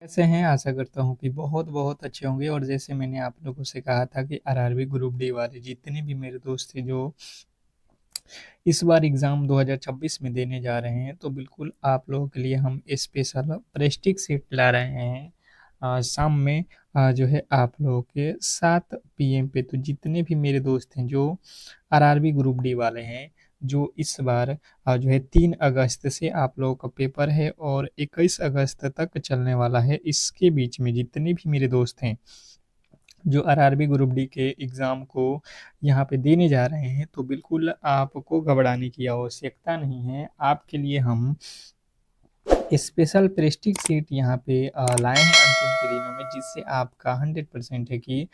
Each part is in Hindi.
कैसे हैं? आशा करता हूँ कि बहुत-बहुत अच्छे होंगे और जैसे मैंने आप लोगों से कहा था कि आरआरबी ग्रुप डी वाले जितने भी मेरे दोस्त थे जो इस बार एग्ज़ाम 2026 में देने जा रहे हैं, तो बिल्कुल आप लोगों के लिए हम स्पेशल प्रेस्टीज सीट ला रहे हैं शाम में जो है आप लोगों के 7 पीएम पे। तो जितने भी मेरे दोस्त हैं जो आरआरबी ग्रुप डी वाले हैं, जो इस बार जो है 3 अगस्त से आप लोगों का पेपर है और 21 अगस्त तक चलने वाला है। इसके बीच में जितने भी मेरे दोस्त हैं जो आरआरबी ग्रुप डी के एग्ज़ाम को यहाँ पे देने जा रहे हैं, तो बिल्कुल आपको घबराने की आवश्यकता नहीं है। आपके लिए हम स्पेशल प्रेस्टीज सीट यहाँ पे लाए हैं अंतिम के दिनों में, जिससे आपका 100% है कि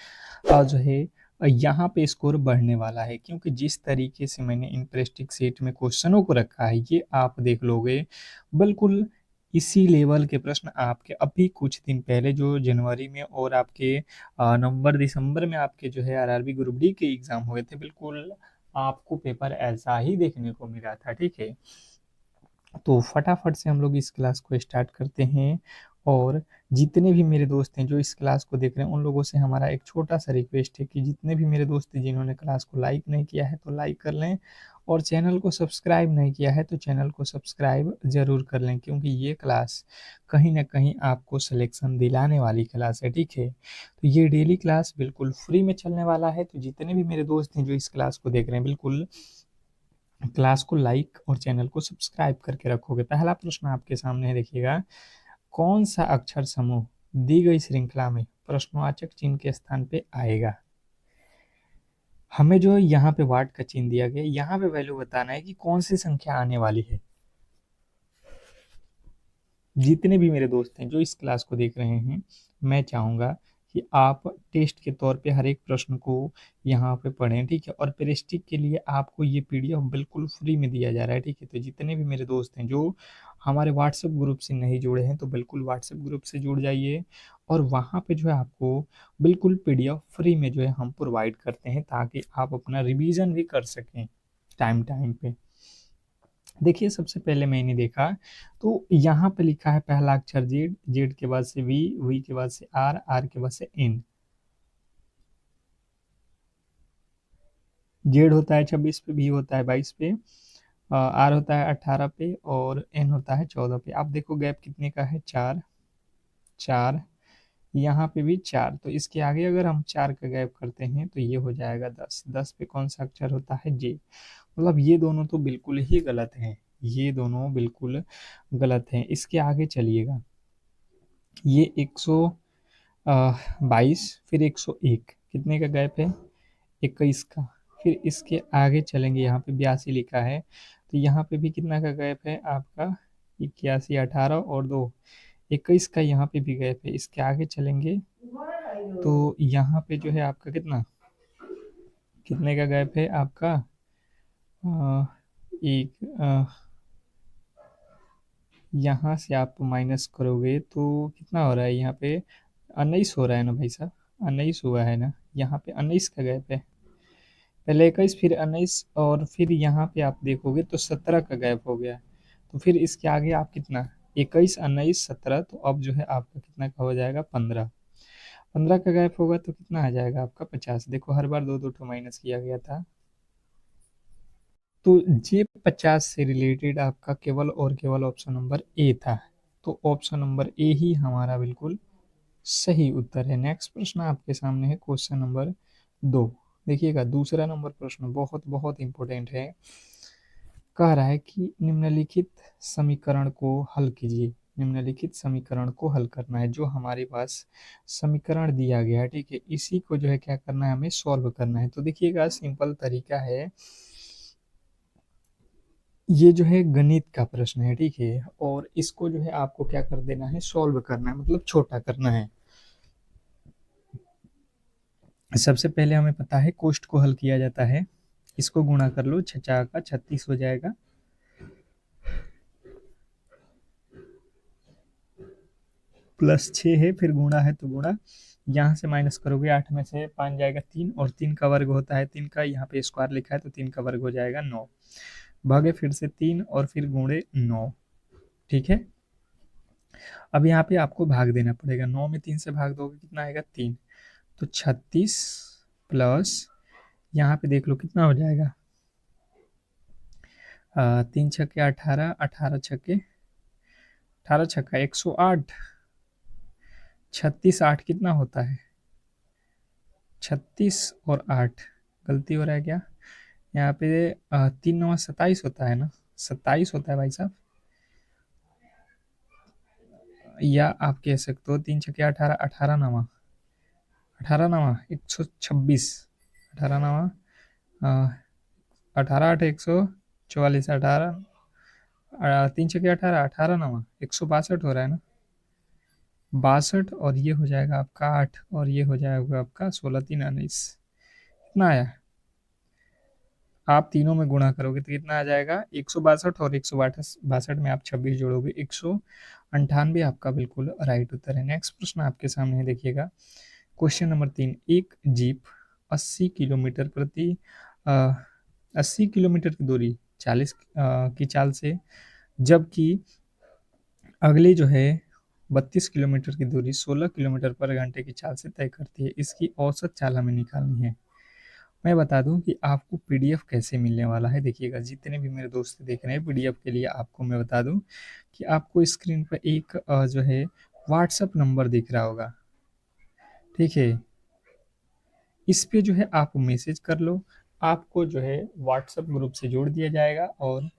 जो है यहाँ पे स्कोर बढ़ने वाला है, क्योंकि जिस तरीके से मैंने इन प्रेस्टीज सीट में क्वेश्चनों को रखा है, ये आप देख लोगे बिल्कुल इसी लेवल के प्रश्न आपके अभी कुछ दिन पहले जो जनवरी में और आपके नवंबर दिसंबर में आपके जो है आरआरबी ग्रुप डी के एग्ज़ाम हुए थे, बिल्कुल आपको पेपर ऐसा ही देखने को मिला था, ठीक है? तो फटाफट से हम लोग इस क्लास को स्टार्ट करते हैं और जितने भी मेरे दोस्त हैं जो इस क्लास को देख रहे हैं, उन लोगों से हमारा एक छोटा-सा रिक्वेस्ट है कि जितने भी मेरे दोस्त हैं जिन्होंने क्लास को लाइक नहीं किया है, तो लाइक कर लें और चैनल को सब्सक्राइब नहीं किया है, तो चैनल को सब्सक्राइब ज़रूर कर लें, क्योंकि ये क्लास कहीं न कहीं आपको सिलेक्शन दिलाने वाली क्लास है, ठीक है? तो ये डेली क्लास बिल्कुल फ्री में चलने वाला है, तो जितने भी मेरे दोस्त हैं जो इस क्लास को देख रहे हैं, बिल्कुल क्लास को लाइक और चैनल को सब्सक्राइब करके रखोगे। पहला प्रश्न आपके सामने है, देखिएगा, कौन सा अक्षर समूह दी गई श्रृंखला में प्रश्नवाचक चिन्ह के स्थान पे आएगा? हमें जो यहाँ पे वाट का चिन्ह दिया गया, यहाँ पे वैल्यू बताना है कि कौन सी संख्या आने वाली है। जितने भी मेरे दोस्त हैं जो इस क्लास को देख रहे हैं, मैं चाहूँगा कि आप टेस्ट के तौर पे हर एक प्रश्न को यहाँ पे पढ़ें, ठीक है? और प्रेस्टीज के लिए आपको ये पीडीएफ बिल्कुल फ्री में दिया जा रहा है, ठीक है? तो जितने भी मेरे दोस्त हैं जो हमारे व्हाट्सएप ग्रुप से नहीं जुड़े हैं, तो बिल्कुल व्हाट्सएप ग्रुप से जुड़ जाइए और वहाँ पे जो है आपको बिल्कुल पीडीएफ फ्री में जो है हम प्रोवाइड करते हैं, ताकि आप अपना रिवीजन भी कर सकें टाइम टाइम पे। देखिए, सबसे पहले मैंने देखा तो यहाँ पे लिखा है पहला अक्षर जेड, जेड के बाद से वी, वी के बाद से आर, आर के बाद से एन। जेड होता है 26 पे, वी होता है 22 पे, आर होता है 18 पे और एन होता है 14 पे। आप देखो गैप कितने का है, 4, 4, यहाँ पे भी 4। तो इसके आगे अगर हम 4 का गैप करते हैं तो ये हो जाएगा 10। 10 पे कौन सा अक्षर होता है, जे। मतलब ये दोनों तो बिल्कुल ही गलत हैं, ये दोनों बिल्कुल गलत हैं। इसके आगे चलिएगा, ये 122, फिर 101, कितने का गैप है, 21 का। फिर इसके आगे चलेंगे, यहाँ पे 82 लिखा है, तो यहाँ पे भी कितना का गैप है आपका, 81, 18 और 2, 21 का यहाँ पे भी गैप है। इसके आगे चलेंगे तो यहाँ पे जो है आपका कितना, कितने का गैप है आपका, अ, एक यहाँ से आप माइनस करोगे तो कितना हो रहा है यहाँ पे, 19 हो रहा है ना भाई साहब, 19 हुआ है ना, यहाँ पे 19 का गैप है। पहले 21 फिर 19 और फिर यहाँ पे आप देखोगे तो 17 का गैप हो गया। तो फिर इसके आगे आप कितना, 21, 19, 17, तो अब जो है आपका कितना का हो जाएगा, 15। 15 का गैप होगा तो कितना आ जाएगा आपका, 50। देखो हर बार दो दो ठो माइनस किया गया था। तो जे 50 से रिलेटेड आपका केवल और केवल ऑप्शन नंबर ए था। तो ऑप्शन नंबर ए ही हमारा बिल्कुल सही उत्तर है। नेक्स्ट प्रश्न आपके सामने है, क्वेश्चन नंबर 2। देखिएगा, दूसरा नंबर प्रश्न बहुत बहुत इंपॉर्टेंट है। कह रहा है कि निम्नलिखित समीकरण को हल कीजिए। निम्नलिखित समीकरण को हल करना है, जो हमारे पास समीकरण दिया गया है, ठीक है, इसी को जो है क्या करना है, हमें सॉल्व करना है। तो देखिएगा, सिंपल तरीका है, ये जो है गणित का प्रश्न है, ठीक है, और इसको जो है आपको क्या कर देना है, सॉल्व करना है, मतलब छोटा करना है। सबसे पहले हमें पता है कोष्ट को हल किया जाता है, इसको गुणा कर लो, छचा का 36 हो जाएगा, प्लस 6 है, फिर गुणा है तो गुणा, यहाँ से माइनस करोगे, 8 में से 5 जाएगा 3, और 3 का वर्ग होता है 3 का, यहाँ पे स्क्वायर लिखा है तो 3 का वर्ग हो जाएगा 9, भागे फिर से 3 और फिर गुणे 9, ठीक है। अब यहाँ पे आपको भाग देना पड़ेगा, 9 में 3 से भाग दोगे कितना आएगा 3, तो 36 प्लस यहाँ पे देख लो कितना हो जाएगा, 3 छक्के 18, 18 छक्के 18 छक्का 108, 36 8 कितना होता है, 36 और 8 गलती हो रहा है क्या यहाँ पे, 3 9 27 होता है ना, 27 होता है भाई साहब, या आप कह सकते हो 3 छक्के 18, 18 नवा 18 नवा 126, 18 नवा 18 8 144, 18 3 छक्के 18, 18 नवा 162 हो रहा है ना, 62 और ये हो जाएगा आपका 8 और ये हो जाएगा आपका 16 3 19, कितना आया, आप तीनों में गुणा करोगे तो कितना आ जाएगा 162 और 162 में आप 26 जोड़ोगे 198 आपका बिल्कुल राइट उत्तर है। नेक्स्ट प्रश्न आपके सामने है, देखिएगा क्वेश्चन नंबर 3, एक जीप 80 किलोमीटर प्रति 80 किलोमीटर की दूरी 40 की चाल से, जबकि अगली जो है 32 किलोमीटर की दूरी 16 किलोमीटर पर घंटे की चाल से तय करती है, इसकी औसत चाल हमें निकालनी है। मैं बता दूं कि आपको पीडीएफ कैसे मिलने वाला है, देखिएगा जितने भी मेरे दोस्त देख रहे हैं पीडीएफ के लिए आपको मैं बता दूं कि आपको स्क्रीन पर एक जो है व्हाट्सएप नंबर दिख रहा होगा, ठीक है, इस पे जो है आप मैसेज कर लो, आपको जो है व्हाट्सएप ग्रुप से जोड़ दिया जाएगा और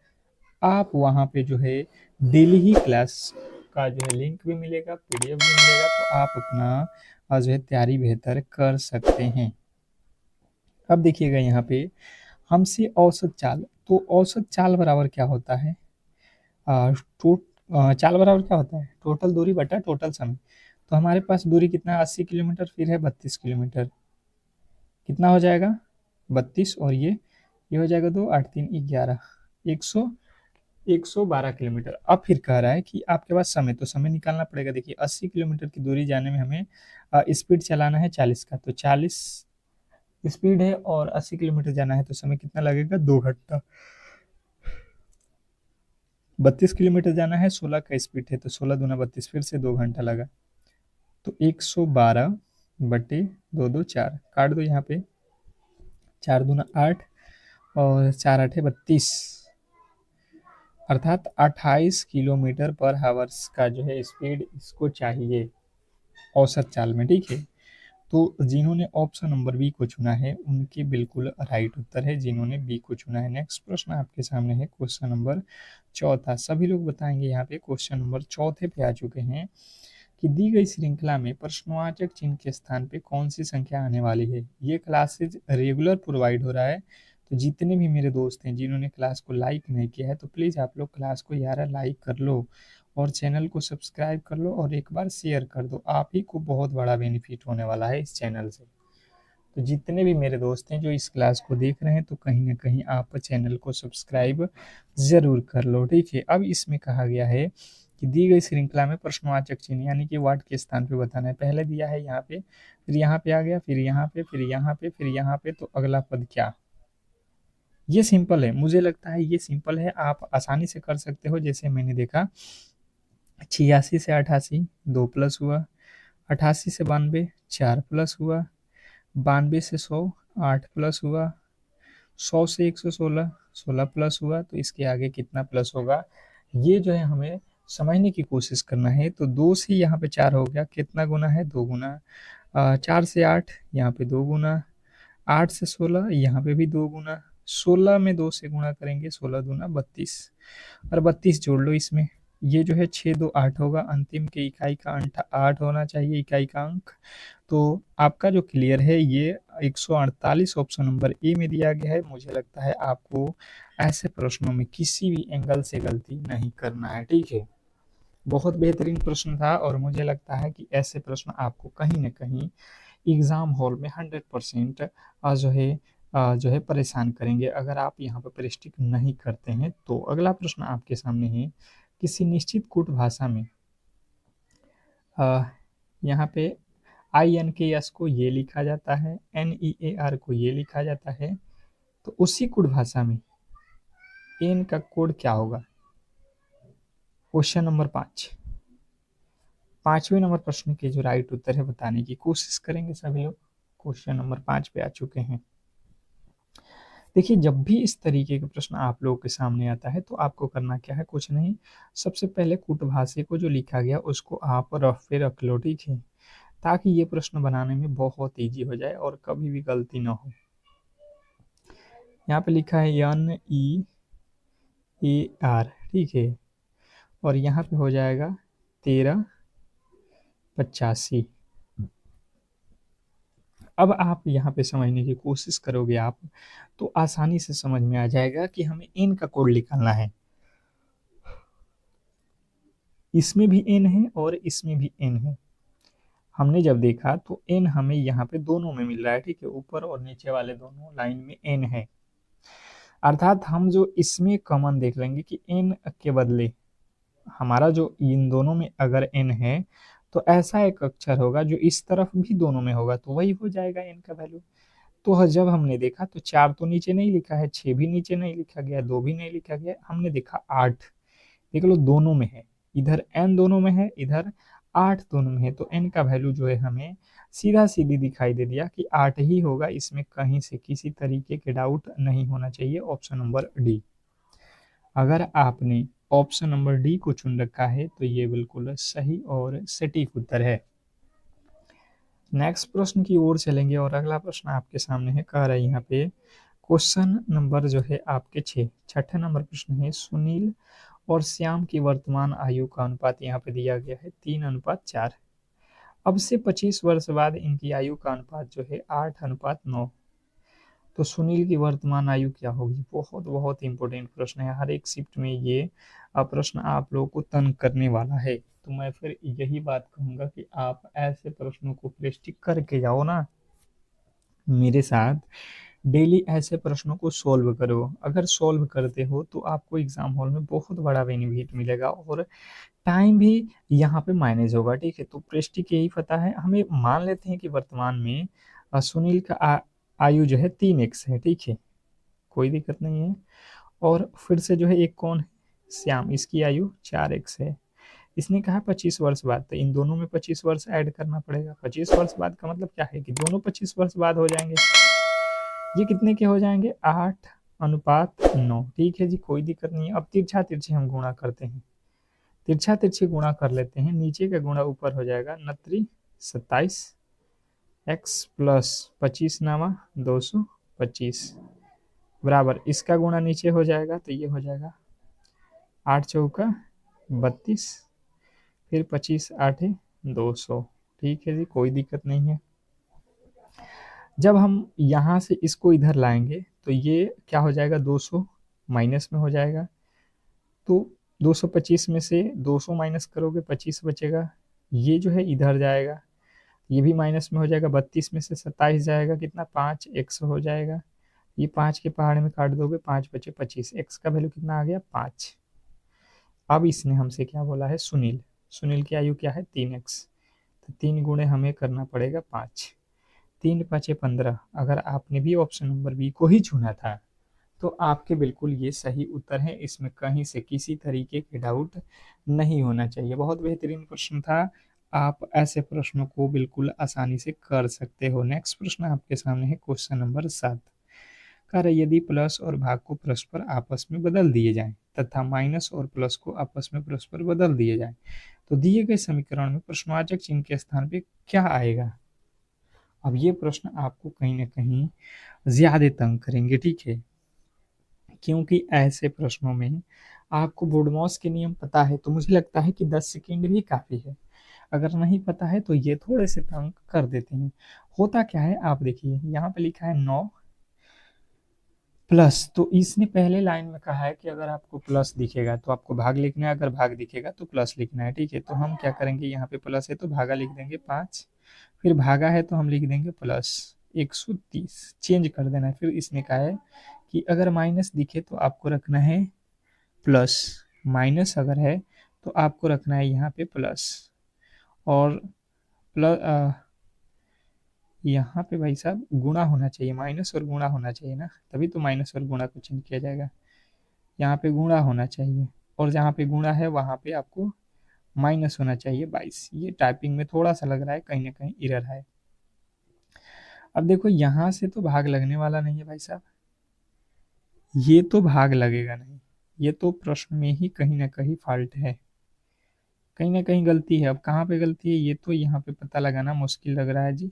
आप वहाँ पे जो है डेली ही क्लास का जो है लिंक भी मिलेगा, पीडीएफ भी मिलेगा, तो आप अपना जो है तैयारी बेहतर कर सकते हैं। अब देखिएगा यहाँ पे हमसे औसत चाल, तो औसत चाल बराबर क्या होता है, चाल बराबर क्या होता है, टोटल दूरी बटा टोटल समय, तो हमारे पास दूरी कितना है 80 किलोमीटर, फिर है 32 किलोमीटर, कितना हो जाएगा 32 और ये हो जाएगा 2 8 3 11, 112 किलोमीटर। अब फिर कह रहा है कि आपके पास समय, तो समय निकालना पड़ेगा, देखिए 80 किलोमीटर की दूरी जाने में हमें स्पीड चलाना है 40 का, तो 40 स्पीड है और 80 किलोमीटर जाना है, तो समय कितना लगेगा 2 घंटा। 32 किलोमीटर जाना है, 16 का स्पीड है, तो 16 दूना 32, फिर से 2 घंटा लगा, तो 112 बटे 2 2 4 काट दो यहाँ पे, 4 दूना 8 और 4 8 32, अर्थात 28 किलोमीटर पर हावर्स का जो है स्पीड इसको चाहिए औसत चाल में, ठीक है। तो जिन्होंने ऑप्शन नंबर बी को चुना है उनके बिल्कुल राइट उत्तर है, जिन्होंने बी को चुना है। नेक्स्ट प्रश्न आपके सामने है क्वेश्चन नंबर चौथा, सभी लोग बताएंगे यहाँ पे क्वेश्चन नंबर चौथे पे आ चुके हैं कि दी गई श्रृंखला में प्रश्नवाचक चिन्ह के स्थान पे कौन सी संख्या आने वाली है। ये क्लासेज रेगुलर प्रोवाइड हो रहा है, तो जितने भी मेरे दोस्त हैं जिन्होंने क्लास को लाइक नहीं किया है तो प्लीज़ आप लोग क्लास को यार लाइक कर लो और चैनल को सब्सक्राइब कर लो और एक बार शेयर कर दो, आप ही को बहुत बड़ा बेनिफिट होने वाला है इस चैनल से। तो जितने भी मेरे दोस्त हैं जो इस क्लास को देख रहे हैं तो कहीं ना कहीं आप चैनल को सब्सक्राइब ज़रूर कर लो, ठीक है। अब इसमें कहा गया है कि दी गई श्रृंखला में प्रश्नवाचक चिन्ह यानी कि वर्ड के स्थान पे बताना है, पहले दिया है यहाँ पे, फिर यहाँ पे आ गया, फिर यहाँ पे, फिर यहाँ पे, फिर यहाँ पे, तो अगला पद क्या, ये सिंपल है, मुझे लगता है ये सिंपल है, आप आसानी से कर सकते हो। जैसे मैंने देखा 86 से 88 2 प्लस हुआ, 88 से 92 4 प्लस हुआ, 92 से 100 8 प्लस हुआ, 100 से 116 16 प्लस हुआ, तो इसके आगे कितना प्लस होगा ये जो है हमें समझने की कोशिश करना है। तो 2 से यहाँ पे 4 हो गया, कितना गुना है 2 गुना, 4 से 8 यहाँ पे 2 गुना, 8 से 16 यहाँ पे भी 2 गुना, 16 में 2 से गुणा करेंगे 16 दूना 32 और 32 जोड़ लो इसमें, ये जो है 6 2 8 होगा, अंतिम के इकाई का अंक 8 होना चाहिए इकाई का अंक। तो आपका जो क्लियर है ये 148 ऑप्शन नंबर ए में दिया गया है। मुझे लगता है आपको ऐसे प्रश्नों में किसी भी एंगल से गलती नहीं करना है, ठीक है। बहुत बेहतरीन प्रश्न था और मुझे लगता है कि ऐसे प्रश्न आपको कहीं ना कहीं एग्ज़ाम हॉल में 100% जो है परेशान करेंगे अगर आप यहाँ पर प्रैक्टिस नहीं करते हैं। तो अगला प्रश्न आपके सामने है, किसी निश्चित कूट भाषा में यहाँ पे INKS को ये लिखा जाता है, NEAR को ये लिखा जाता है, तो उसी कूट भाषा में एन का कोड क्या होगा। क्वेश्चन नंबर 5, 5वें नंबर प्रश्न के जो राइट उत्तर है बताने की कोशिश करेंगे सभी लोग। क्वेश्चन नंबर 5 पे आ चुके हैं। देखिए, जब भी इस तरीके का प्रश्न आप लोगों के सामने आता है तो आपको करना क्या है, कुछ नहीं, सबसे पहले कूटभाषा को जो लिखा गया उसको आप रफ पे रख लो, ठीक है, ताकि ये प्रश्न बनाने में बहुत ईजी हो जाए और कभी भी गलती ना हो। यहाँ पे लिखा है NEAR, ठीक है, और यहाँ पे हो जाएगा 1385। अब आप यहाँ पे समझने की कोशिश करोगे आप, तो आसानी से समझ में आ जाएगा कि हमें n का कोड निकालना है। इसमें भी n है और इसमें भी n है। हमने जब देखा तो n हमें यहाँ पे दोनों में मिल रहा है, ठीक है, ऊपर और नीचे वाले दोनों लाइन में n है। अर्थात हम जो इसमें कॉमन देख लेंगे कि n के बदले हमारा जो इन दोनों में अगर n है तो ऐसा एक अक्षर होगा जो इस तरफ भी दोनों में होगा, तो वही हो जाएगा n का वैल्यू। तो जब हमने देखा तो 4 तो नीचे नहीं लिखा है, 6 भी नीचे नहीं लिखा गया, 2 भी नहीं लिखा गया, हमने देखा 8, देख लो दोनों में है, इधर n दोनों में है, इधर 8 दोनों में है, तो n का वैल्यू जो है हमें सीधा सीधी दिखाई दे दिया कि 8 ही होगा। इसमें कहीं से किसी तरीके के डाउट नहीं होना चाहिए। Option number D. अगर आपने ऑप्शन नंबर डी को चुन रखा है तो ये बिल्कुल सही और सटीक उत्तर है। नेक्स्ट प्रश्न की ओर चलेंगे और अगला प्रश्न आपके सामने है, कह रहा है यहाँ पे क्वेश्चन नंबर जो है आपके 6 नंबर प्रश्न है, सुनील और श्याम की वर्तमान आयु का अनुपात यहाँ पे दिया गया है 3:4। अब से 25 वर्ष बाद इनकी आयु का अनुपात जो है 8:9। तो सुनील की वर्तमान आयु क्या होगी? बहुत बहुत इंपॉर्टेंट प्रश्न है, हर एक शिफ्ट में ये प्रश्न आप लोगों को तंग करने वाला है। तो मैं फिर यही बात कहूंगा कि आप ऐसे प्रश्नों को प्रैक्टिस करके जाओ ना, मेरे साथ डेली ऐसे प्रश्नों को सॉल्व करो। अगर सॉल्व करते हो तो आपको एग्जाम हॉल में बहुत बड़ा बेनिफिट मिलेगा और टाइम भी यहाँ पे मैनेज होगा, ठीक है। तो प्रेस्टिक यही पता है, हमें मान लेते हैं कि वर्तमान में सुनील का आयु जो है 3x है, ठीक है, कोई दिक्कत नहीं है। और फिर से जो है एक कौन है, श्याम, इसकी आयु 4x है। इसने कहा 25 वर्ष बाद, तो इन दोनों में 25 वर्ष ऐड करना पड़ेगा। 25 वर्ष बाद का मतलब क्या है कि दोनों 25 वर्ष बाद हो जाएंगे। ये कितने के हो जाएंगे? 8:9, ठीक है जी, कोई दिक्कत नहीं है। अब तिरछा तिरछे हम गुणा करते हैं, तिरछा तिरछे गुणा कर लेते हैं, नीचे का गुणा ऊपर हो जाएगा, 29 x प्लस 25 नामा 225 बराबर इसका गुणा नीचे हो जाएगा, तो ये हो जाएगा 8 चौका 32, फिर 25 8 200, ठीक है जी, कोई दिक्कत नहीं है। जब हम यहाँ से इसको इधर लाएंगे तो ये क्या हो जाएगा, 200 माइनस में हो जाएगा। तो 225 में से 200 माइनस करोगे 25 बचेगा, ये जो है इधर जाएगा, ये भी माइनस में हो जाएगा। 32 में से 27 जाएगा, कितना, 5 x हो जाएगा। ये 5 के पहाड़ में काट दोगे, 5 बचे 25, x का वैल्यू कितना आ गया, 5। अब इसने हमसे क्या बोला है, सुनील, सुनील की आयु क्या है, 3x, तो 3 गुणे हमें करना पड़ेगा 5, 3 5 15। अगर आपने भी ऑप्शन नंबर बी को ही चुना था तो आपके बिल्कुल ये सही उत्तर है, इसमें कहीं से किसी तरीके के डाउट नहीं होना चाहिए। बहुत बेहतरीन प्रश्न था, आप ऐसे प्रश्नों को बिल्कुल आसानी से कर सकते हो। नेक्स्ट प्रश्न आपके सामने है, क्वेश्चन नंबर 7। कह रहा है यदि प्लस और भाग को परस्पर आपस में बदल दिए जाएं तथा माइनस और प्लस को आपस में परस्पर बदल दिए जाएं तो दिए गए समीकरण में प्रश्नवाचक चिन्ह के स्थान पे क्या आएगा? अब ये प्रश्न आपको कहीं ना कहीं ज्यादा तंग करेंगे, ठीक है, क्योंकि ऐसे प्रश्नों में आपको बोर्डमॉस के नियम पता है, तो मुझे लगता है कि 10 सेकेंड भी काफ़ी है। अगर नहीं पता है तो ये थोड़े से तंग कर देते हैं। होता क्या है, आप देखिए यहाँ पे लिखा है 9 प्लस, तो इसने पहले लाइन में कहा है कि अगर आपको प्लस दिखेगा तो आपको भाग लिखना है, अगर भाग दिखेगा तो प्लस लिखना है, ठीक है। तो हम क्या करेंगे, यहाँ पे प्लस है तो भागा लिख देंगे 5, फिर भागा है तो हम लिख देंगे प्लस 130, चेंज कर देना है। फिर इसने कहा है कि अगर माइनस दिखे तो आपको रखना है प्लस, माइनस अगर है तो आपको रखना है यहाँ पे प्लस, और प्लस यहाँ पे भाई साहब गुणा होना चाहिए, माइनस और गुणा होना चाहिए ना, तभी तो माइनस और गुणा को चेंज किया जाएगा। यहाँ पे गुणा होना चाहिए और जहाँ पे गुणा है वहाँ पे आपको माइनस होना चाहिए 22। ये टाइपिंग में थोड़ा सा लग रहा है कहीं ना कहीं एरर है। अब देखो यहाँ से तो भाग लगने वाला नहीं है भाई साहब, ये तो भाग लगेगा नहीं, ये तो प्रश्न में ही कहीं ना कहीं फॉल्ट है, कहीं ना कहीं गलती है। अब कहाँ पे गलती है ये तो यहाँ पे पता लगाना मुश्किल लग रहा है जी।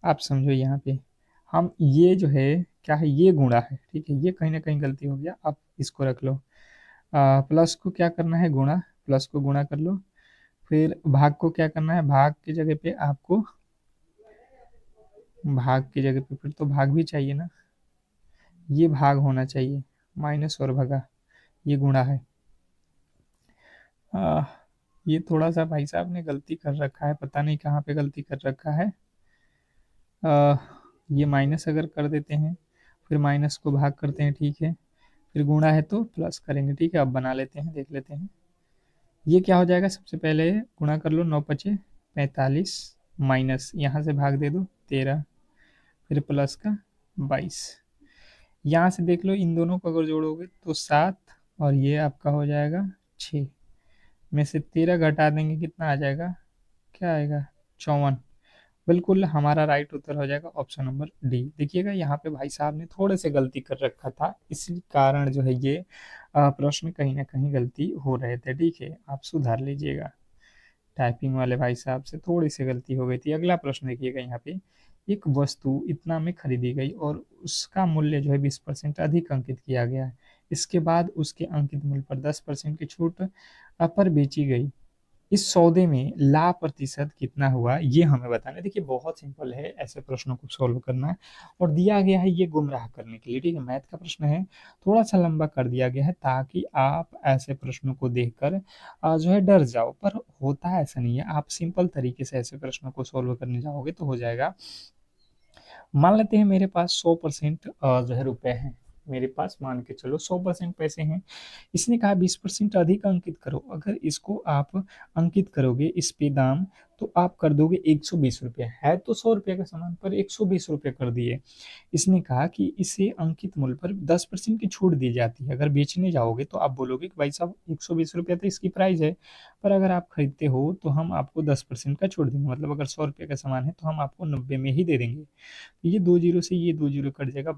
आप समझो यहाँ पे हम ये जो है क्या है, ये गुणा है, ठीक है, ये कहीं ना कहीं गलती हो गया। आप इसको रख लो, प्लस को क्या करना है गुणा, प्लस को गुणा कर लो, फिर भाग को क्या करना है, भाग की जगह पे आपको, भाग की जगह पे फिर तो भाग भी चाहिए ना, ये भाग होना चाहिए, माइनस और भगा, ये गुणा है। आ, ये थोड़ा सा भाई साहब ने गलती कर रखा है, पता नहीं कहाँ पे गलती कर रखा है। आ, ये माइनस अगर कर देते हैं, फिर माइनस को भाग करते हैं, ठीक है, फिर गुणा है तो प्लस करेंगे, ठीक है। अब बना लेते हैं, देख लेते हैं ये क्या हो जाएगा। सबसे पहले गुणा कर लो, 9×5 = 45, माइनस यहाँ से भाग दे दो 13, फिर प्लस का 22। यहाँ से देख लो इन दोनों को अगर जोड़ोगे तो 7, और ये आपका हो जाएगा 6, में से 13 घटा देंगे कितना आ जाएगा, क्या आएगा, 54। बिल्कुल हमारा राइट उत्तर हो जाएगा ऑप्शन नंबर डी। देखिएगा यहाँ पे भाई साहब ने थोड़े से गलती कर रखा था, इसी कारण जो है ये प्रश्न कहीं ना कहीं गलती हो रहे थे, ठीक है, आप सुधार लीजिएगा। टाइपिंग वाले भाई साहब से थोड़ी सी गलती हो गई थी। अगला प्रश्न देखिएगा यहाँ पे, एक वस्तु इतना में खरीदी गई और उसका मूल्य जो है 20% अधिक अंकित किया गया है, इसके बाद उसके अंकित मूल्य पर 10% की छूट पर बेची गई, इस सौदे में लाभ प्रतिशत कितना हुआ, ये हमें बताना है। देखिए बहुत सिंपल है ऐसे प्रश्नों को सॉल्व करना, और दिया गया है ये गुमराह करने के लिए, ठीक है, मैथ का प्रश्न है, थोड़ा सा लंबा कर दिया गया है ताकि आप ऐसे प्रश्नों को देखकर जो है डर जाओ, पर होता है ऐसा नहीं है, आप सिंपल तरीके से ऐसे प्रश्नों को सॉल्व करने जाओगे तो हो जाएगा। मान लेते हैं मेरे पास 100% जो है रुपए हैं, मेरे पास मान के चलो 100% पैसे हैं, इसने कहा 20% अधिक अंकित करो, अगर इसको आप अंकित करोगे इस पे दाम, तो आप कर दोगे 120 रुपये, है तो 100 रुपये का सामान पर 120 रुपये कर दिए। इसने कहा कि इसे अंकित मूल्य पर 10% की छूट दी जाती है, अगर बेचने जाओगे तो आप बोलोगे कि भाई साहब 120 रुपये तो इसकी प्राइस है, पर अगर आप खरीदते हो तो हम आपको 10% का छूट देंगे, मतलब अगर 100 रुपये का सामान है तो हम आपको 90 में ही दे देंगे। ये 2 जीरो से ये 2 जीरो कट जाएगा,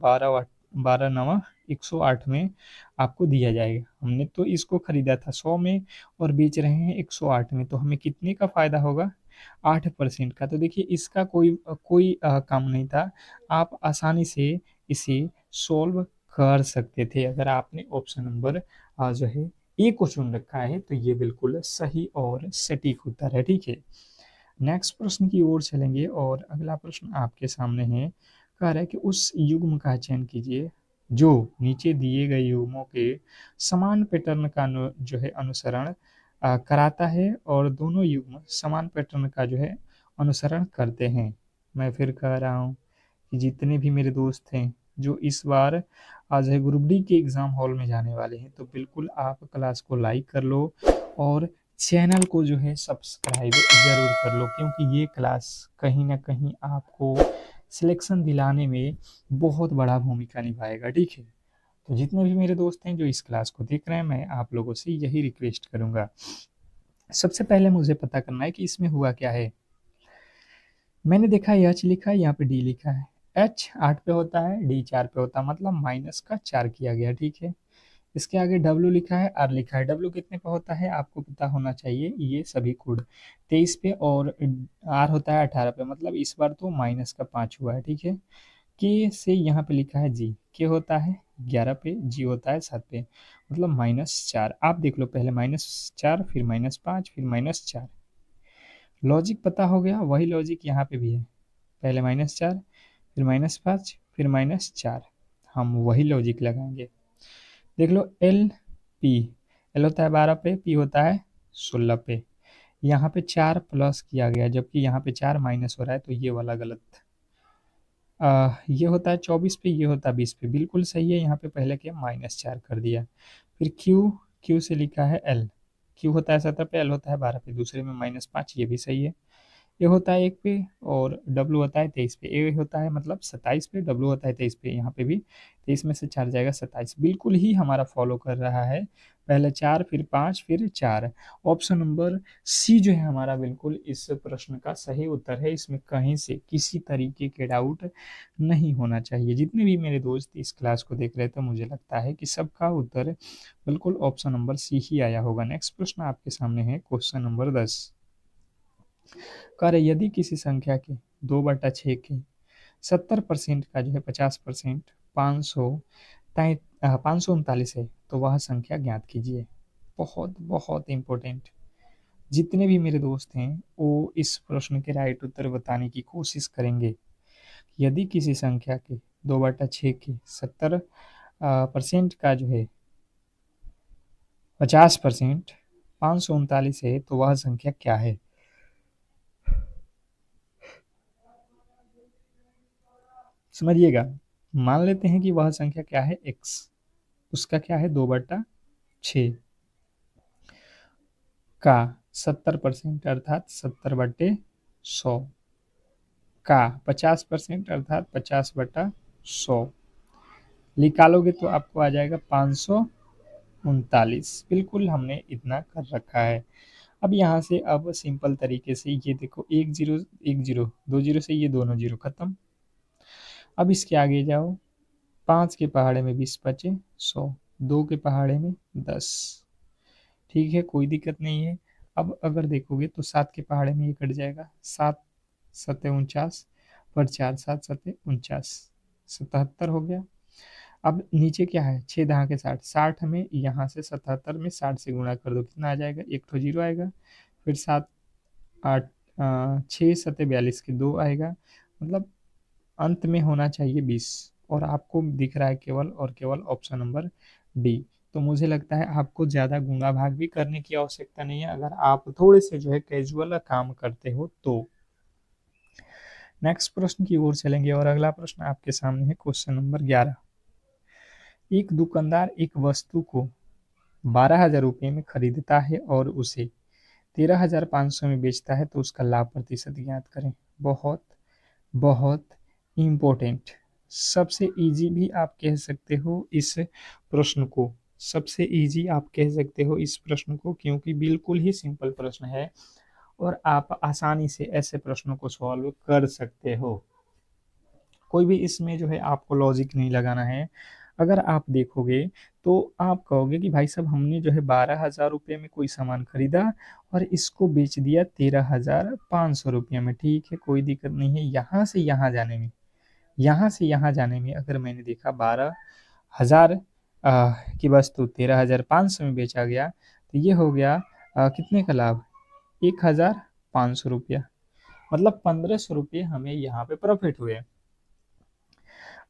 12 9 108 में आपको दिया जाएगा। हमने तो इसको खरीदा था 100 में और बेच रहे हैं 108 में, तो हमें कितने का फायदा होगा, 8% का। तो देखिए इसका कोई कोई काम नहीं था, आप आसानी से इसे सॉल्व कर सकते थे अगर आपने ऑप्शन नंबर जो है ए को चुन रखा है, तो ये बिल्कुल सही और सटीक उत्तर है, ठीक है। नेक्स्ट प्रश्न की ओर चलेंगे और अगला प्रश्न आपके सामने है, कह रहा है कि उस युग्म का चयन कीजिए जो नीचे दिए गए युग्मों के समान पैटर्न का जो है अनुसरण कराता है, और दोनों युग्म समान पैटर्न का जो है अनुसरण करते हैं। मैं फिर कह रहा हूँ कि जितने भी मेरे दोस्त हैं जो इस बार आज है ग्रुप डी के एग्ज़ाम हॉल में जाने वाले हैं, तो बिल्कुल आप क्लास को लाइक कर लो और चैनल को जो है सब्सक्राइब ज़रूर कर लो, क्योंकि ये क्लास कहीं ना कहीं आपको सिलेक्शन दिलाने में बहुत बड़ा भूमिका निभाएगा, ठीक है। तो जितने भी मेरे दोस्त हैं जो इस क्लास को देख रहे हैं, मैं आप लोगों से यही रिक्वेस्ट करूंगा, सबसे पहले मुझे पता करना है कि इसमें हुआ क्या है। मैंने देखा एच लिखा है, यहाँ पे डी लिखा है, एच 8 पे होता है, डी 4 पे होता है, मतलब माइनस का 4 किया गया, ठीक है। इसके आगे डब्ल्यू लिखा है, आर लिखा है, डब्ल्यू कितने पे होता है आपको पता होना चाहिए, ये सभी कोड 23 पे, और आर होता है 18 पे, मतलब इस बार तो माइनस का 5 हुआ है, ठीक है। के से यहाँ पे लिखा है जी, के होता है 11 पे, जी होता है 7 पे, मतलब -4। आप देख लो पहले -4 फिर -5 फिर -4, लॉजिक पता हो गया, वही लॉजिक यहाँ पे भी है, पहले -4 फिर -5 फिर -4, हम वही लॉजिक लगाएंगे। देख लो एल पी, एल होता है 12 पे, पी होता है 16 पे, यहाँ पे 4 प्लस किया गया जबकि यहाँ पे 4 माइनस हो रहा है, तो ये वाला गलत। ये होता है 24 पे, ये होता है 20 पे, बिल्कुल सही है, यहाँ पे पहले क्या -4 कर दिया। फिर क्यू, क्यू से लिखा है एल, क्यू होता है 17 पे, एल होता है 12 पे, दूसरे में -5, ये भी सही है। ए होता है 1 पे और डब्लू होता है 23 पे, ए होता है मतलब 27 पे, डब्लू होता है 23 पे, यहाँ पे भी 23 में से 4 जाएगा 27, बिल्कुल ही हमारा फॉलो कर रहा है पहले 4 फिर 5 फिर 4। ऑप्शन नंबर सी जो है हमारा बिल्कुल इस प्रश्न का सही उत्तर है। इसमें कहीं से किसी तरीके के डाउट नहीं होना चाहिए। जितने भी मेरे दोस्त इस क्लास को देख रहे थे मुझे लगता है कि सबका उत्तर बिल्कुल ऑप्शन नंबर सी ही आया होगा। नेक्स्ट प्रश्न आपके सामने है क्वेश्चन नंबर 10। कह रहे यदि किसी संख्या के 2/6 के 70% का जो है 50% 539 है तो वह संख्या ज्ञात कीजिए। बहुत बहुत इंपॉर्टेंट। जितने भी मेरे दोस्त हैं वो इस प्रश्न के राइट उत्तर बताने की कोशिश करेंगे। यदि किसी संख्या के 2/6 के 70% का जो है 50% 539 है तो वह संख्या क्या है। समझिएगा। मान लेते हैं कि वह संख्या क्या है x, उसका क्या है 2/6 का 70% अर्थात 70/100 का 50% अर्थात 50/100 निकालोगे तो आपको आ जाएगा 539। बिल्कुल हमने इतना कर रखा है। अब यहाँ से अब सिंपल तरीके से ये देखो 1 0 1 0 2 0 से ये दोनों जीरो खत्म। अब इसके आगे जाओ 5 के पहाड़े में 20 बचे 100, 2 के पहाड़े में 10। ठीक है, कोई दिक्कत नहीं है। अब अगर देखोगे तो 7 के पहाड़े में ये कट जाएगा, 7 सत्ते 49 पर 4 7 सत्ते 49, 77 हो गया। अब नीचे क्या है 6 दहा के 60, 60 में यहाँ से 77 में 60 से गुणा कर दो कितना आ जाएगा, एक ठो जीरो आएगा। फिर 7 8 6 सत्ते 42 के 2 आएगा। मतलब अंत में होना चाहिए 20 और आपको दिख रहा है केवल और केवल ऑप्शन नंबर डी। तो मुझे लगता है आपको ज़्यादा गुणा भाग भी करने की आवश्यकता नहीं है अगर आप थोड़े से जो है कैजुअल काम करते हो तो। नेक्स्ट प्रश्न की ओर चलेंगे और अगला प्रश्न आपके सामने है क्वेश्चन नंबर 11। एक दुकानदार एक वस्तु को 12,000 रुपये में खरीदता है और उसे 13,500 में बेचता है तो उसका लाभ प्रतिशत ज्ञात करें। बहुत बहुत इम्पोर्टेंट। सबसे इजी भी आप कह सकते हो इस प्रश्न को, सबसे इजी आप कह सकते हो इस प्रश्न को क्योंकि बिल्कुल ही सिंपल प्रश्न है और आप आसानी से ऐसे प्रश्नों को सॉल्व कर सकते हो। कोई भी इसमें जो है आपको लॉजिक नहीं लगाना है। अगर आप देखोगे तो आप कहोगे कि भाई साहब हमने जो है 12,000 रुपये में कोई सामान खरीदा और इसको बेच दिया 13,500 रुपये में। ठीक है, कोई दिक्कत नहीं है। यहाँ से यहाँ जाने में, यहाँ से यहाँ जाने में अगर मैंने देखा 12,000 की वस्तु 13,500 में बेचा गया तो ये हो गया कितने का लाभ, 1,500 रुपया। मतलब 1,500 रुपये हमें यहाँ पे प्रॉफिट हुए।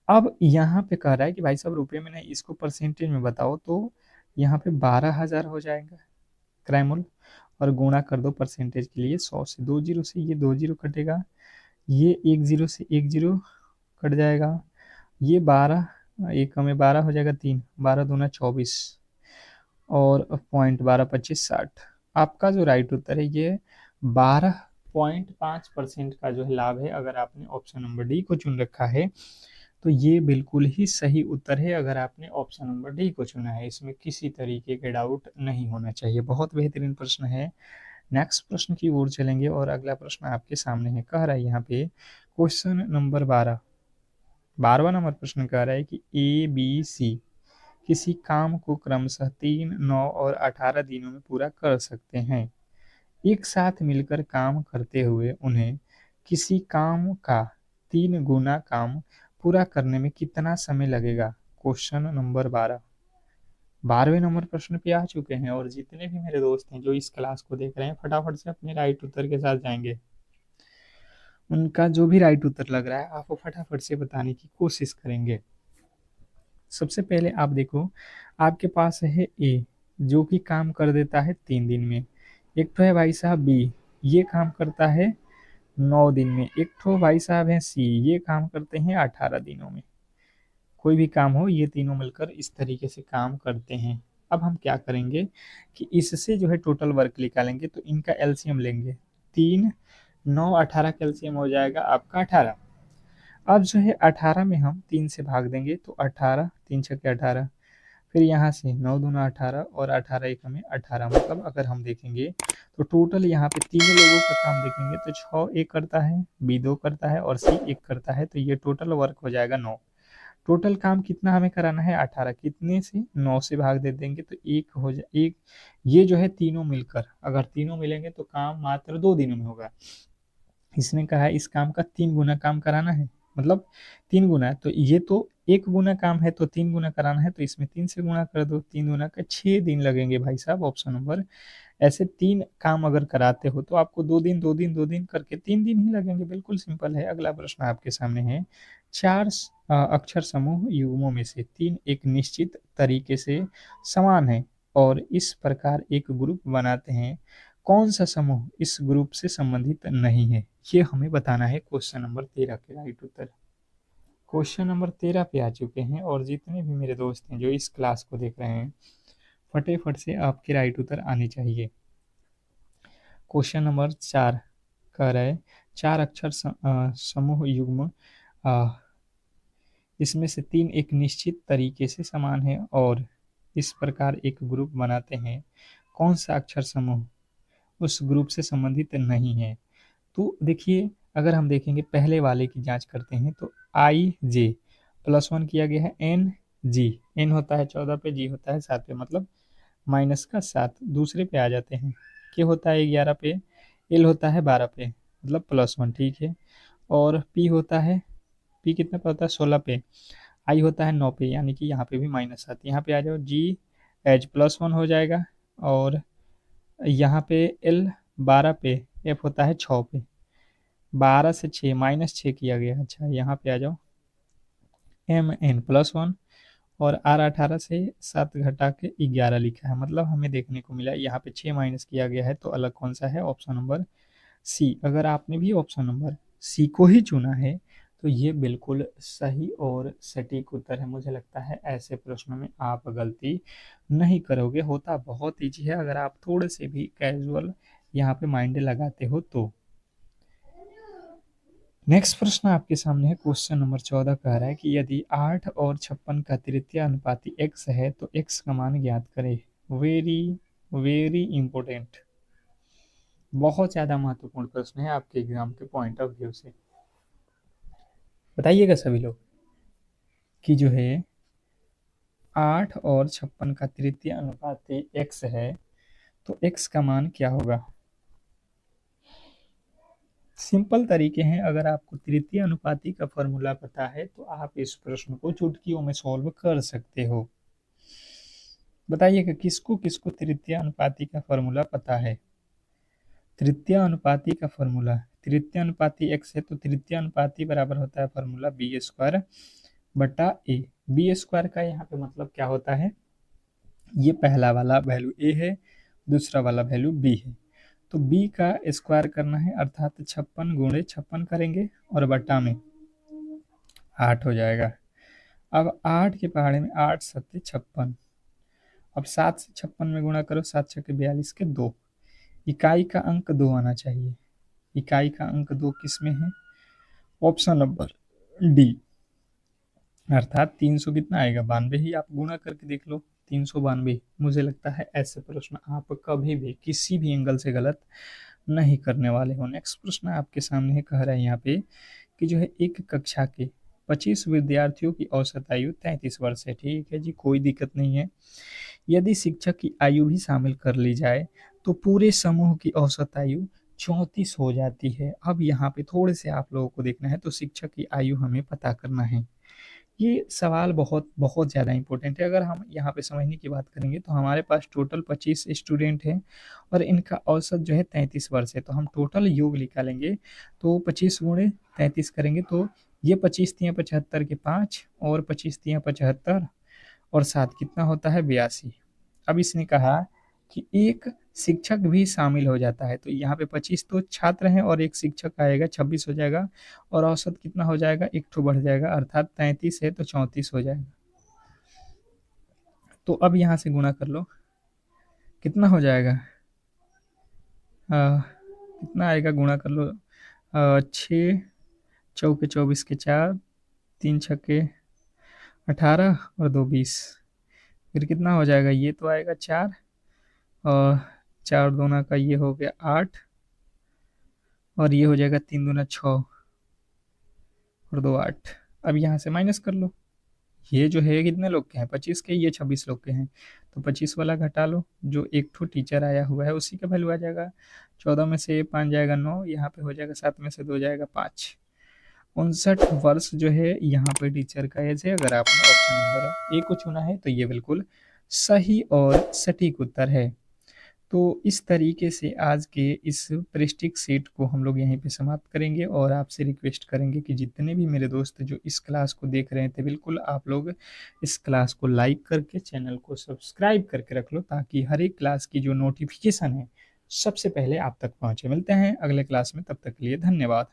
अब यहाँ पे कह रहा है कि भाई साहब रुपये में नहीं इसको परसेंटेज में बताओ तो यहाँ पे 12,000 हो जाएगा क्रैमूल और गुणा कर दो परसेंटेज के लिए 100 से, 2 जीरो से ये 2 जीरो कटेगा, ये 1 जीरो से 1 जीरो कट जाएगा, ये 12 एक में 12 हो जाएगा 3, 12 दूना 24 और पॉइंट 12 25 60। आपका जो राइट उत्तर है ये 12.5% का जो है लाभ है। अगर आपने ऑप्शन नंबर डी को चुन रखा है तो ये बिल्कुल ही सही उत्तर है अगर आपने ऑप्शन नंबर डी को चुना है। इसमें किसी तरीके के डाउट नहीं होना चाहिए। बहुत बेहतरीन प्रश्न है। नेक्स्ट प्रश्न की ओर चलेंगे और अगला प्रश्न आपके सामने है। कह रहा है यहाँ पे क्वेश्चन नंबर 12वां नंबर प्रश्न कह रहा है कि ए बी सी किसी काम को क्रमशः 3 9 और 18 दिनों में पूरा कर सकते हैं। एक साथ मिलकर काम करते हुए उन्हें किसी काम का 3 गुना काम पूरा करने में कितना समय लगेगा। क्वेश्चन नंबर 12वें नंबर प्रश्न पे आ चुके हैं और जितने भी मेरे दोस्त हैं जो इस क्लास को देख रहे हैं फटाफट से अपने राइट उत्तर के साथ जाएंगे। उनका जो भी राइट उत्तर लग रहा है आप वो फटाफट से बताने की कोशिश करेंगे। सबसे पहले आप देखो आपके पास है ए जो कि काम कर देता है 3 दिन में, एक तो है भाई साहब बी ये काम करता है 9 दिन में, एक तो भाई साहब है सी ये काम करते हैं 18 दिनों में। कोई भी काम हो ये तीनों मिलकर इस तरीके से काम करते हैं। अब हम क्या करेंगे कि इससे जो है टोटल वर्क निकालेंगे तो इनका एलसीएम लेंगे। 3 9 18 का एलसीएम हो जाएगा आपका 18। अब जो है 18 में हम 3 से भाग देंगे तो 18 3 छक्के 18, फिर यहाँ से 9 दूना 18 और 18 एक हमें 18, मतलब अगर हम देखेंगे तो टोटल यहाँ पे तीनों लोगों का काम देखेंगे तो 6 एक करता है, बी 2 करता है और सी 1 करता है, तो ये टोटल वर्क हो जाएगा 9। टोटल काम कितना हमें कराना है 18, कितने से 9 से भाग दे देंगे तो एक हो जाए एक, ये जो है तीनों मिलकर, अगर तीनों मिलेंगे तो काम मात्र 2 दिनों में होगा। इसने कहा है इस काम का 3 गुना काम कराना है, मतलब 3 गुना है, तो ये तो 1 गुना काम है तो 3 गुना कराना है, तो इसमें 3 से गुना कर दो, 3 गुना का 6 दिन लगेंगे भाई साहब, ऑप्शन नंबर। ऐसे 3 काम अगर कराते हो तो आपको 2 दिन 2 दिन 2 दिन करके 3 दिन ही लगेंगे, बिल्कुल सिंपल है। अगला प्रश्न आपके सामने है, 4 अक्षर समूह युग्मों में से 3 एक निश्चित तरीके से समान है और इस प्रकार एक ग्रुप बनाते हैं, कौन सा समूह इस ग्रुप से संबंधित नहीं है, ये हमें बताना है। क्वेश्चन नंबर 13 के राइट उत्तर। क्वेश्चन नंबर 13 पे आ चुके हैं और जितने भी मेरे दोस्त हैं जो इस क्लास को देख रहे हैं, फटाफट से आपके राइट उत्तर आने चाहिए। क्वेश्चन नंबर 4 कह रहा है 4 अक्षर समूह युग्म, इसमें से 3 एक निश्चित तरीके से समान है और इस प्रकार एक ग्रुप बनाते हैं, कौन सा अक्षर समूह उस ग्रुप से संबंधित नहीं है। तो देखिए, अगर हम देखेंगे पहले वाले की जांच करते हैं तो आई जे प्लस 1 किया गया है, एन जी, एन होता है 14 पे, जी होता है 7 पे, मतलब माइनस का 7। दूसरे पे आ जाते हैं, के होता है 11 पे, एल होता है 12 पे, मतलब +1, ठीक है। और पी होता है, पी कितने पे होता है 16 पे, आई होता है 9 पे, यानी कि यहाँ पे भी -7। यहाँ पे आ जाओ, जी एच +1 हो जाएगा, और यहाँ पे एल 12 पे, एफ होता है 6 पे, 12 से 6 -6 किया गया। अच्छा, यहाँ पे आ जाओ, एम एन +1, और आर 18 से 7 घटा के 11 लिखा है, मतलब हमें देखने को मिला यहाँ पे 6 माइनस किया गया है, तो अलग कौन सा है, ऑप्शन नंबर सी। अगर आपने भी ऑप्शन नंबर सी को ही चुना है तो ये बिल्कुल सही और सटीक उत्तर है। मुझे लगता है ऐसे प्रश्नों में आप गलती नहीं करोगे, होता बहुत ईजी है अगर आप थोड़े से भी कैजुअल यहाँ पे माइंड लगाते हो तो। नेक्स्ट प्रश्न आपके सामने है, क्वेश्चन नंबर 14 कह रहा है कि यदि 8 और 56 का तृतीय अनुपाती x है तो x का मान ज्ञात करें। वेरी वेरी इंपॉर्टेंट, बहुत ज़्यादा महत्वपूर्ण प्रश्न है आपके एग्जाम के पॉइंट ऑफ व्यू से। बताइएगा सभी लोग कि जो है 8 और 56 का तृतीय अनुपाती x है तो x का मान क्या होगा। सिंपल तरीके हैं, अगर आपको तृतीय अनुपाती का फॉर्मूला पता है तो आप इस प्रश्न को चुटकियों में सॉल्व कर सकते हो। बताइएगा किसको किसको तृतीय अनुपाती का फॉर्मूला पता है। तृतीय अनुपाती का फॉर्मूला, तृतीय अनुपाती x है तो तृतीय अनुपाती बराबर होता है फॉर्मूला b² बटा ए। b² का यहाँ पे मतलब क्या होता है, ये पहला वाला वैल्यू ए है, दूसरा वाला वैल्यू बी है, तो b का स्क्वायर करना है, अर्थात 56 गुणे 56 करेंगे और बटा में 8 हो जाएगा। अब 8 के पहाड़े में 8 सत्ते 56, अब 7 से 56 में गुणा करो, 7 छक्के 42 के 2, इकाई का अंक 2 आना चाहिए। इकाई का अंक 2 किस में है, ऑप्शन नंबर डी, अर्थात 300 कितना आएगा 92 ही, आप गुणा करके देख लो 392। मुझे लगता है ऐसे प्रश्न आप कभी भी किसी भी एंगल से गलत नहीं करने वाले हो। नेक्स्ट प्रश्न आपके सामने है, कह रहा है यहाँ पे कि जो है एक कक्षा के 25 विद्यार्थियों की औसत आयु 33 वर्ष है, ठीक है जी, कोई दिक्कत नहीं है। यदि शिक्षक की आयु भी शामिल कर ली जाए तो पूरे समूह की औसत आयु 34 हो जाती है। अब यहाँ पे थोड़े से आप लोगों को देखना है, तो शिक्षक की आयु हमें पता करना है। ये सवाल बहुत बहुत ज़्यादा इंपॉर्टेंट है। अगर हम यहाँ पे समझने की बात करेंगे तो हमारे पास टोटल 25 स्टूडेंट हैं और इनका औसत जो है 33 वर्ष है, तो हम टोटल योग निकालेंगे तो 25 गुणे 33 करेंगे तो ये 25 तियाँ 75 के 5 और 25 तियाँ 75 और 7 कितना होता है 82। अब इसने कहा कि एक शिक्षक भी शामिल हो जाता है, तो यहाँ पे 25 तो छात्र हैं और एक शिक्षक आएगा, 26 हो जाएगा, और औसत कितना हो जाएगा, एक ठो बढ़ जाएगा, अर्थात 33 है तो 34 हो जाएगा। तो अब यहाँ से गुणा कर लो, कितना हो जाएगा, कितना आएगा, गुणा कर लो, 6 चौके 24 के 4, 3 छक्के 18 और 2 20, फिर कितना हो जाएगा, ये तो आएगा 4, और 4 दूना का ये हो गया 8, और ये हो जाएगा 3 दूना 6, और 2 8। अब यहाँ से माइनस कर लो, ये जो है कितने लोग के हैं, 25 के, ये 26 लोग के हैं, तो 25 वाला घटा लो, जो एक ठो टीचर आया हुआ है उसी का वैल्यू आ जाएगा। 14 में से 5 जाएगा 9, यहाँ पे हो जाएगा 7 में से 2 जाएगा 5। 59 वर्ष जो है यहाँ पे टीचर का एज है। अगर आपने ऑप्शन नंबर ए को चुना है तो ये बिल्कुल सही और सटीक उत्तर है। तो इस तरीके से आज के इस पृष्ठिक सेट को हम लोग यहीं पे समाप्त करेंगे, और आपसे रिक्वेस्ट करेंगे कि जितने भी मेरे दोस्त जो इस क्लास को देख रहे थे, बिल्कुल आप लोग इस क्लास को लाइक करके चैनल को सब्सक्राइब करके रख लो, ताकि हर एक क्लास की जो नोटिफिकेशन है सबसे पहले आप तक पहुंचे। मिलते हैं अगले क्लास में, तब तक के लिए धन्यवाद।